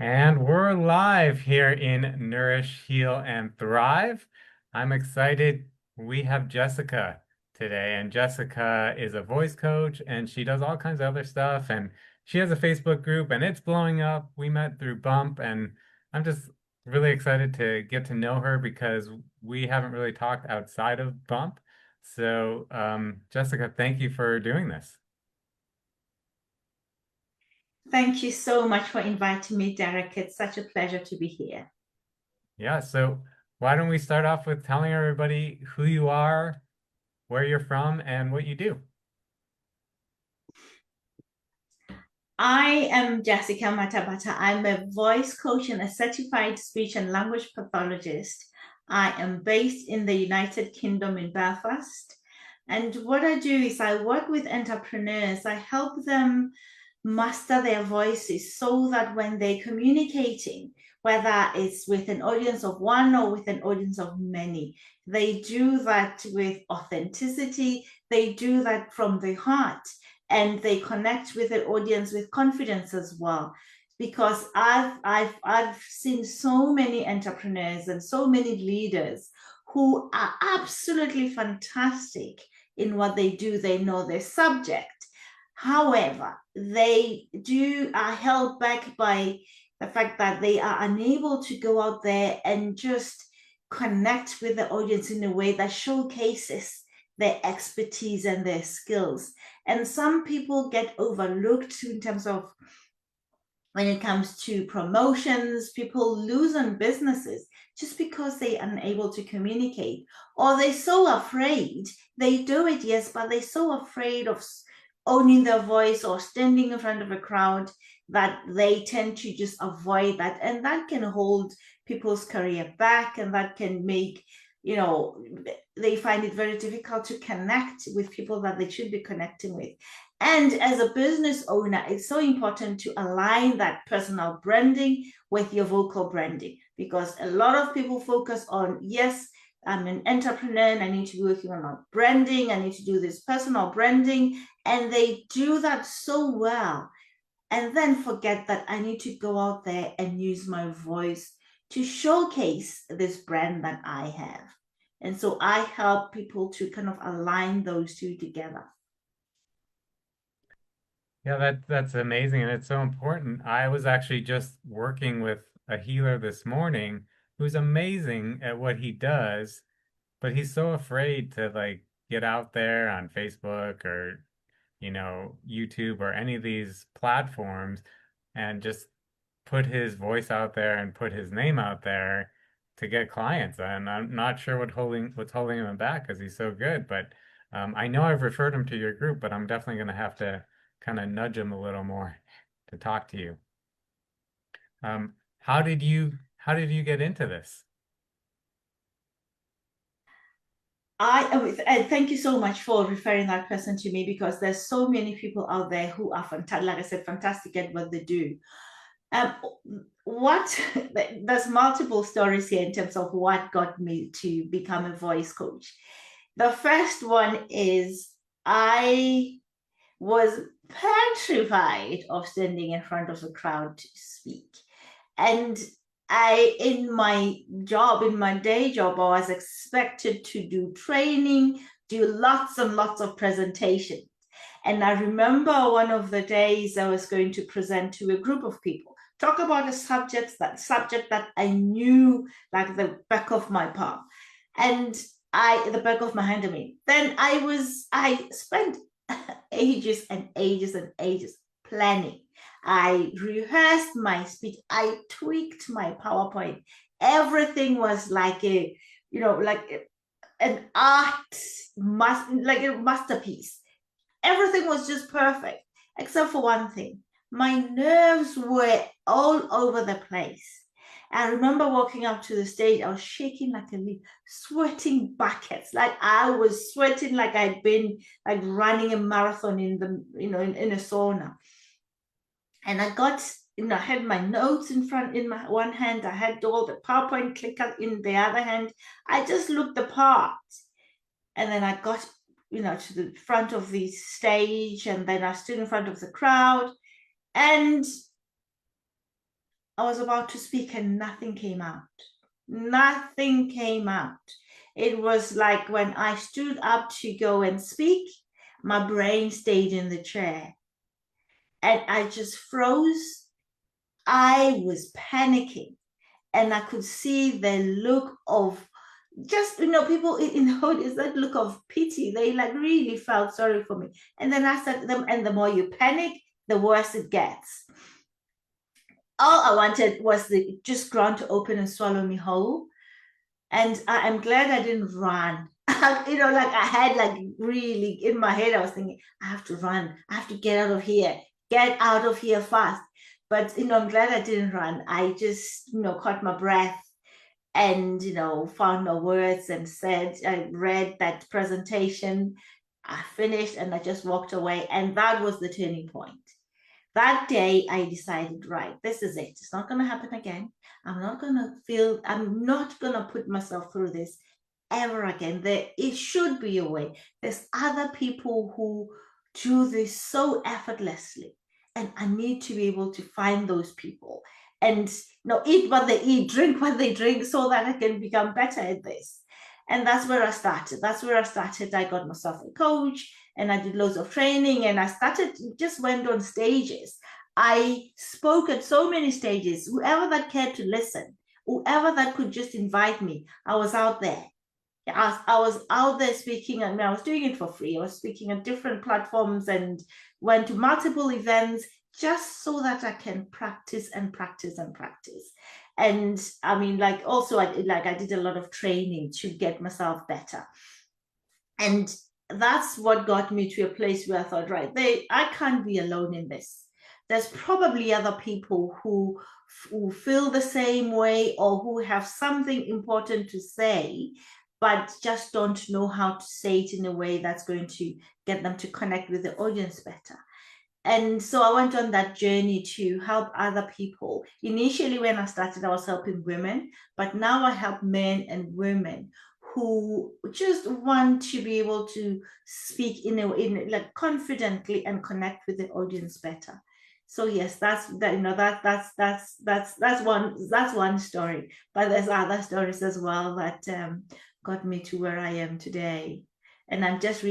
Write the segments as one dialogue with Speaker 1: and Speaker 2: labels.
Speaker 1: And we're live here in Nourish, Heal, and Thrive. I'm excited. We have Jessica today, and Jessica is a voice coach and she does all kinds of other stuff. And she has a Facebook group and it's blowing up. We met through Bump, and I'm just really excited to get to know her because we haven't really talked outside of Bump. So, Jessica, thank you for doing this.
Speaker 2: Thank you so much for inviting me, Derek. It's such a pleasure to be here.
Speaker 1: Yeah, so why don't we start off with telling everybody who you are, where you're from, and what you do?
Speaker 2: I am Jessica Mathabatha. I'm a voice coach and a certified speech and language pathologist. I am based in the United Kingdom in Belfast. And what I do is I work with entrepreneurs. I help them master their voices so that when they're communicating, whether it's with an audience of one or with an audience of many, they do that with authenticity. They do that from the heart, and they connect with the audience with confidence as well. Because I've seen so many entrepreneurs and so many leaders who are absolutely fantastic in what they do. They know their subject. However, they are held back by the fact that they are unable to go out there and just connect with the audience in a way that showcases their expertise and their skills. And some people get overlooked in terms of when it comes to promotions. People lose on businesses just because they're unable to communicate, or they're so afraid. They do it, yes, but they're so afraid of owning their voice or standing in front of a crowd that they tend to just avoid that. And that can hold people's career back, and that can make, you know, they find it very difficult to connect with people that they should be connecting with. And as a business owner, it's so important to align that personal branding with your vocal branding, because a lot of people focus on, yes, I'm an entrepreneur and I need to be working on my branding. I need to do this personal branding. And they do that so well. And then forget that I need to go out there and use my voice to showcase this brand that I have. And so I help people to kind of align those two together.
Speaker 1: Yeah, that's amazing and it's so important. I was actually just working with a healer this morning who's amazing at what he does, but he's so afraid to like get out there on Facebook or, YouTube or any of these platforms and just put his voice out there and put his name out there to get clients. And I'm not sure what's holding him back because he's so good. But I know I've referred him to your group, but I'm definitely going to have to kind of nudge him a little more to talk to you. How did you get into this?
Speaker 2: And thank you so much for referring that person to me, because there's so many people out there who are fantastic, like I said, fantastic at what they do. Um, what There's multiple stories here in terms of what got me to become a voice coach. The first one is I was petrified of standing in front of a crowd to speak. And in my day job, I was expected to do training, do lots and lots of presentations. And I remember one of the days I was going to present to a group of people, talk about a subject that I knew like the back of my palm. And the back of my hand, I mean. I spent ages and ages and ages planning. I rehearsed my speech. I tweaked my PowerPoint. Everything was like an like a masterpiece. Everything was just perfect, except for one thing. My nerves were all over the place. I remember walking up to the stage, I was shaking like a leaf, sweating buckets. Like I was sweating like I'd been like running a marathon in a sauna. And I had my notes in my one hand. I had all the PowerPoint clicker in the other hand. I just looked the part. And then I got, to the front of the stage, and then I stood in front of the crowd. And I was about to speak and nothing came out. Nothing came out. It was like when I stood up to go and speak, my brain stayed in the chair and I just froze. I was panicking and I could see the look of just, people in the audience, that look of pity. They like really felt sorry for me. And then I said to them, and the more you panic, the worse it gets. All I wanted was the just ground to open and swallow me whole. And I am glad I didn't run. Like I had like really in my head, I was thinking, I have to run. I have to get out of here fast. But I'm glad I didn't run. I just, caught my breath and found my words and said, I read that presentation. I finished and I just walked away. And that was the turning point. That day I decided, right, this is it. It's not going to happen again. I'm not going to put myself through this ever again. It should be a way. There's other people who do this so effortlessly. And I need to be able to find those people and eat what they eat, drink what they drink, so that I can become better at this. And that's where I started. I got myself a coach and I did loads of training and I started, just went on stages. I spoke at so many stages. Whoever that cared to listen, whoever that could just invite me, I was out there. I was out there speaking. I was doing it for free. I was speaking on different platforms and went to multiple events just so that I can practice and practice and practice. And I mean, like also, I did a lot of training to get myself better. And that's what got me to a place where I thought, right, I can't be alone in this. There's probably other people who feel the same way or who have something important to say, but just don't know how to say it in a way that's going to get them to connect with the audience better. And so I went on that journey to help other people. Initially, when I started, I was helping women, but now I help men and women who just want to be able to speak in like confidently and connect with the audience better. So yes, that's that. That's one story. But there's other stories as well that got me to where I am today. And I just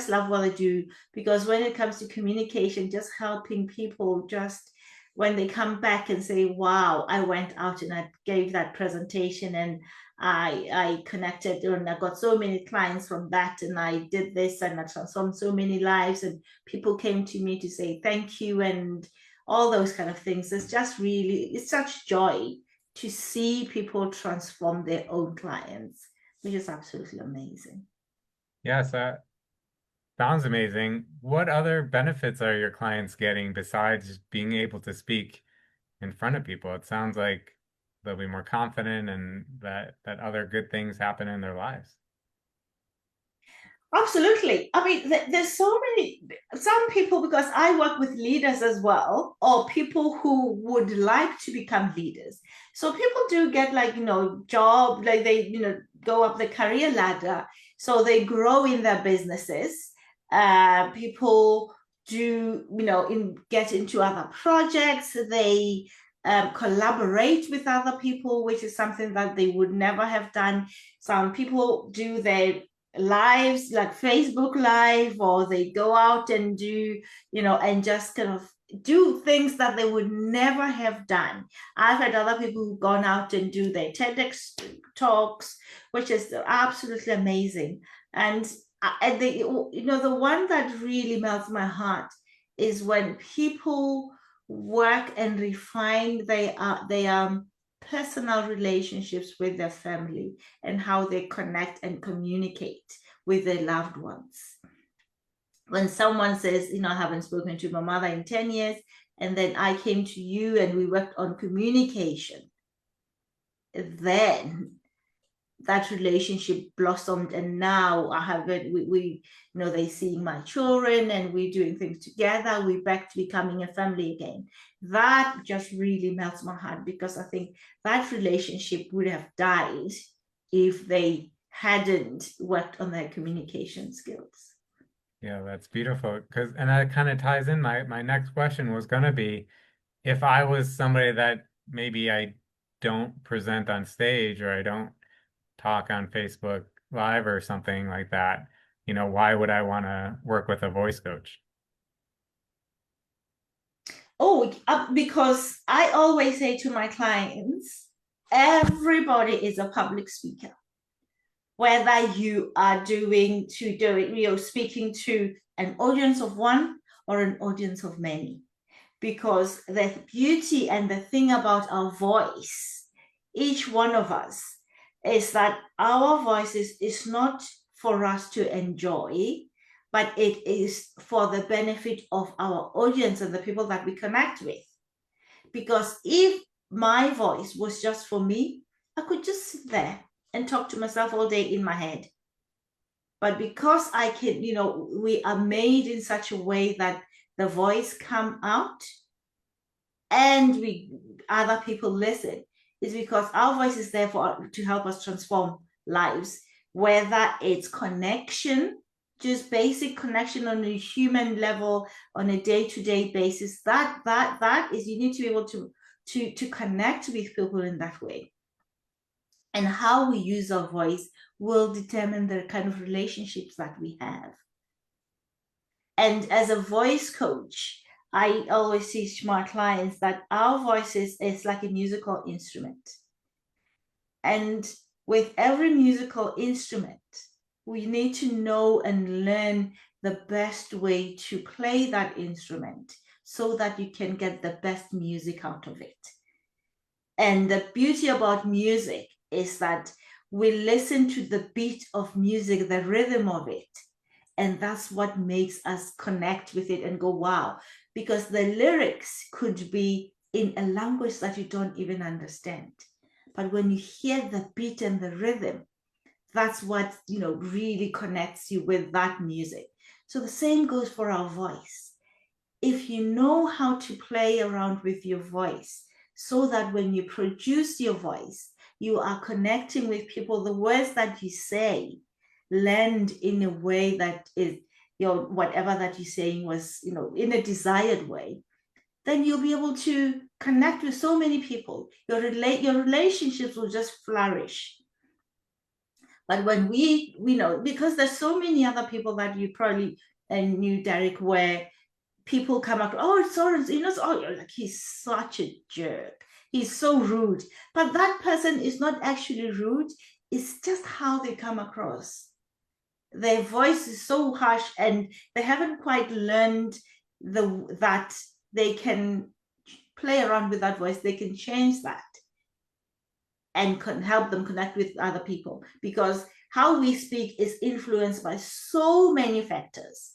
Speaker 2: love what I do, because when it comes to communication, just helping people, just when they come back and say, wow, I went out and I gave that presentation and I connected and I got so many clients from that and I did this and I transformed so many lives and people came to me to say thank you and all those kind of things. It's such joy to see people transform their own clients, which is absolutely amazing.
Speaker 1: Yes, that sounds amazing. What other benefits are your clients getting besides being able to speak in front of people? It sounds like they'll be more confident and that other good things happen in their lives.
Speaker 2: Absolutely. I mean, there's so many, some people, because I work with leaders as well, or people who would like to become leaders. So people do get like, job, like they, go up the career ladder. So they grow in their businesses. People do, get into other projects. They collaborate with other people, which is something that they would never have done. Some people do their lives like Facebook Live, or they go out and do, and just kind of do things that they would never have done. I've had other people who've gone out and do their TEDx talks, which is absolutely amazing. And the one that really melts my heart is when people work and refine their personal relationships with their family and how they connect and communicate with their loved ones. When someone says, I haven't spoken to my mother in 10 years, and then I came to you and we worked on communication, then that relationship blossomed, and now I have it. They seeing my children and we're doing things together. We're back to becoming a family again. That just really melts my heart, because I think that relationship would have died if they hadn't worked on their communication skills.
Speaker 1: Yeah, that's beautiful. And that kind of ties in. My next question was gonna be, if I was somebody that maybe I don't present on stage or I don't talk on Facebook Live or something like that, why would I want to work with a voice coach?
Speaker 2: Oh, because I always say to my clients, everybody is a public speaker, whether you are speaking to an audience of one or an audience of many. Because the beauty and the thing about our voice, each one of us, is that our voices is not for us to enjoy, but it is for the benefit of our audience and the people that we connect with. Because if my voice was just for me, I could just sit there and talk to myself all day in my head. But because I can, we are made in such a way that the voice come out and we other people listen, is because our voice is there for to help us transform lives, whether it's connection, just basic connection on a human level on a day-to-day basis. That is, you need to be able to connect with people in that way. And how we use our voice will determine the kind of relationships that we have. And as a voice coach, I always teach my clients that our voices is like a musical instrument. And with every musical instrument, we need to know and learn the best way to play that instrument so that you can get the best music out of it. And the beauty about music is that we listen to the beat of music, the rhythm of it. And that's what makes us connect with it and go, wow, because the lyrics could be in a language that you don't even understand. But when you hear the beat and the rhythm, that's what, really connects you with that music. So the same goes for our voice. If you know how to play around with your voice so that when you produce your voice, you are connecting with people, the words that you say land in a way that is, whatever that you're saying was, in a desired way, then you'll be able to connect with so many people. Your relationships will just flourish. But when we know, because there's so many other people that you probably knew, Derek, where people come up, oh, it's Sorensen, oh, you're like, he's such a jerk. He's so rude. But that person is not actually rude. It's just how they come across. Their voice is so harsh and they haven't quite learned that they can play around with that voice. They can change that and can help them connect with other people, because how we speak is influenced by so many factors.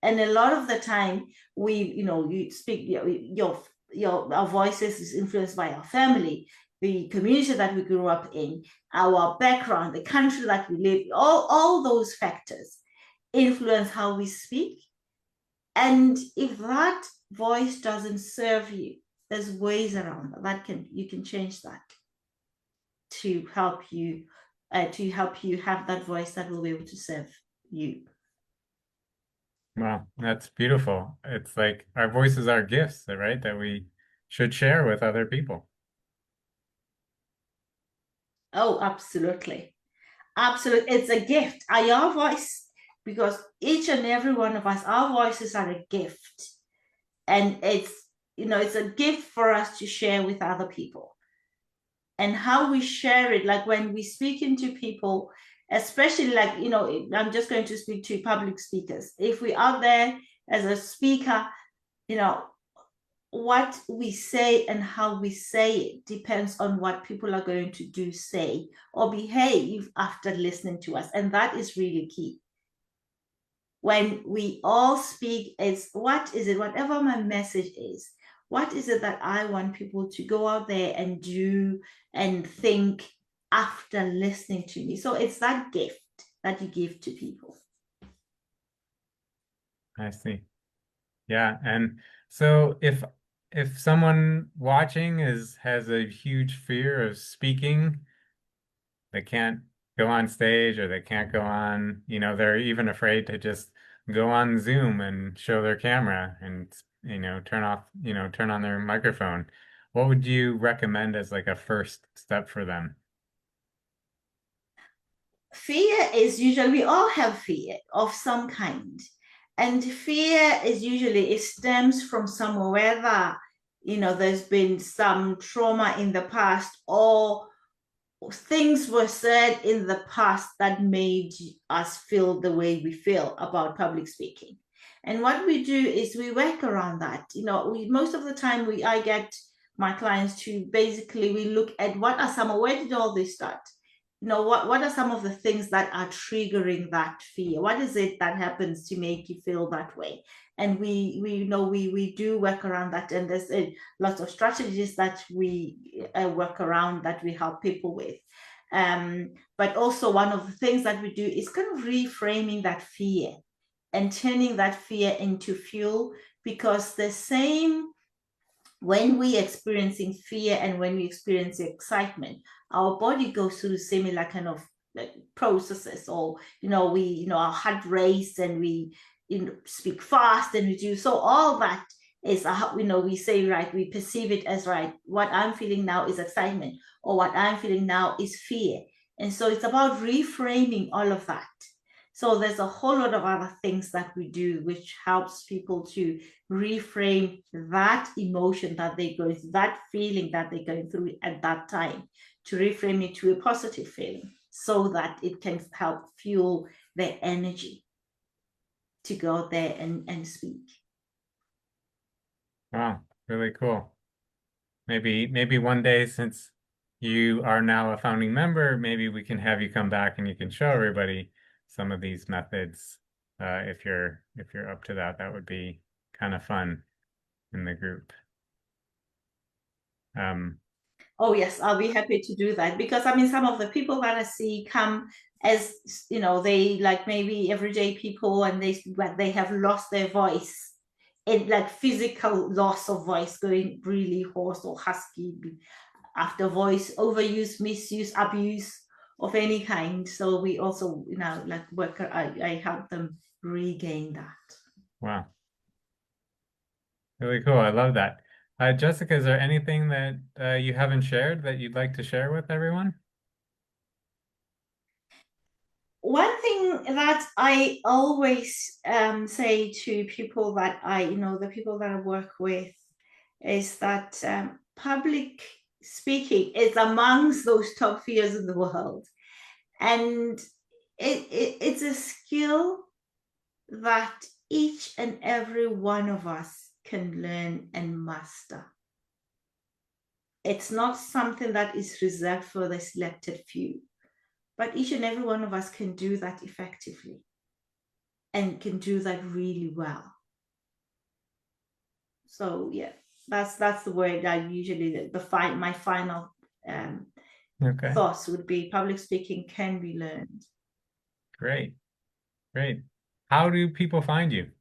Speaker 2: And a lot of the time you speak, our voices is influenced by our family, the community that we grew up in, our background, the country that we live, all those factors influence how we speak. And if that voice doesn't serve you, there's ways around that you can change that to help you have that voice that will be able to serve you.
Speaker 1: Well, that's beautiful. It's like our voices are gifts, right? That we should share with other people.
Speaker 2: Oh, absolutely. Absolutely. It's a gift. Our voice, because each and every one of us, our voices are a gift. And it's a gift for us to share with other people. And how we share it, like when we speak into people, especially like, I'm just going to speak to public speakers. If we are there as a speaker, you know, what we say and how we say it depends on what people are going to do, say, or behave after listening to us. And that is really key. When we all speak, is what is it, whatever my message is, what is it that I want people to go out there and do and think after listening to me? So it's that gift that you give to people.
Speaker 1: I see. Yeah, and so if someone watching has a huge fear of speaking, they can't go on stage or they can't go on, they're even afraid to just go on Zoom and show their camera and, turn on their microphone. what would you recommend as like a first step for them?
Speaker 2: Fear is usually, we all have fear of some kind. And fear is usually, it stems from somewhere, whether, there's been some trauma in the past, or things were said in the past that made us feel the way we feel about public speaking. And what we do is we work around that. Most of the time I get my clients to basically, we look at where did all this start? What are some of the things that are triggering that fear? What is it that happens to make you feel that way? And we do work around that, and there's lots of strategies that we work around, that we help people with. But also, one of the things that we do is kind of reframing that fear and turning that fear into fuel, because the same, when we experiencing fear and when we experience excitement, our body goes through similar kind of like processes. Or our heart race, and we speak fast, and we do so. All that is we say, right, we perceive it as, right, what I'm feeling now is excitement, or what I'm feeling now is fear. And so it's about reframing all of that. So there's a whole lot of other things that we do which helps people to reframe that emotion that they're going through, that feeling that they're going through at that time, to reframe it to a positive feeling, so that it can help fuel their energy to go out there and speak.
Speaker 1: Wow, really cool. Maybe one day, since you are now a founding member, maybe we can have you come back and you can show everybody some of these methods. If you're up to that, that would be kind of fun in the group. Um,
Speaker 2: Oh, yes, I'll be happy to do that, because I mean, some of the people that I see come as, they like maybe everyday people, and they have lost their voice, in like physical loss of voice, going really hoarse or husky after voice overuse, misuse, abuse of any kind. So we also, like I help them regain that.
Speaker 1: wow, really cool. I love that. Jessica, is there anything that you haven't shared that you'd like to share with everyone?
Speaker 2: One thing that I always say to people that the people that I work with, is that public speaking is amongst those top fears in the world. And it's a skill that each and every one of us can learn and master. It's not something that is reserved for the selected few, but each and every one of us can do that effectively, and can do that really well. So yeah, that's the word I usually, my final um,
Speaker 1: Okay,
Speaker 2: thoughts would be: public speaking can be learned.
Speaker 1: great, great. How do people find you?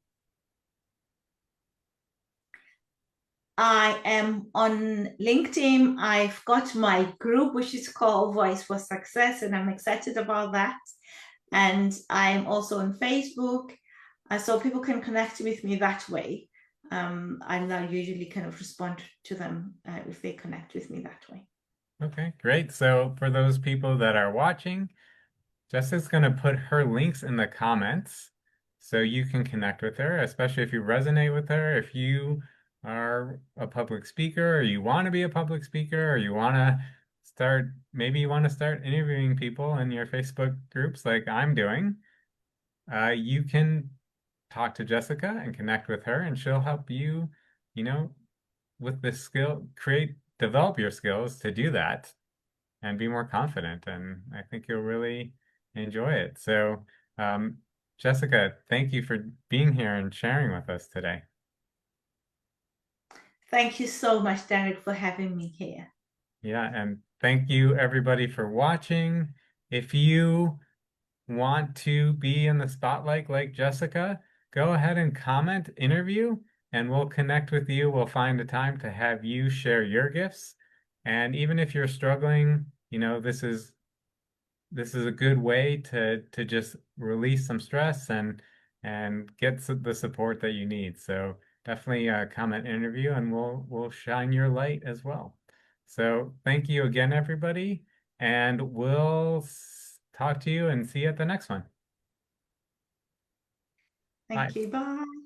Speaker 2: I am on LinkedIn. I've got my group, which is called Voice for Success, and I'm excited about that. And I'm also on Facebook, so people can connect with me that way. And I usually kind of respond to them if they connect with me that way.
Speaker 1: Okay, great. So for those people that are watching, Jessica's going to put her links in the comments so you can connect with her, especially if you resonate with her. If you are a public speaker, or you want to be a public speaker, or you want to maybe you want to start interviewing people in your Facebook groups like I'm doing, you can talk to Jessica and connect with her, and she'll help you, you know, with this skill, develop your skills to do that and be more confident. And I think you'll really enjoy it. So, um, Jessica, thank you for being here and sharing with us today.
Speaker 2: Thank you so much, Derek, for having me here.
Speaker 1: Yeah, and thank you everybody for watching. If you want to be in the spotlight like Jessica, go ahead and comment interview, and we'll connect with you. We'll find a time to have you share your gifts. And even if you're struggling, this is a good way to just release some stress and get the support that you need. So definitely come and interview, and we'll shine your light as well. So thank you again, everybody, and talk to you and see you at the next one.
Speaker 2: Thank
Speaker 1: Bye.
Speaker 2: you. Bye.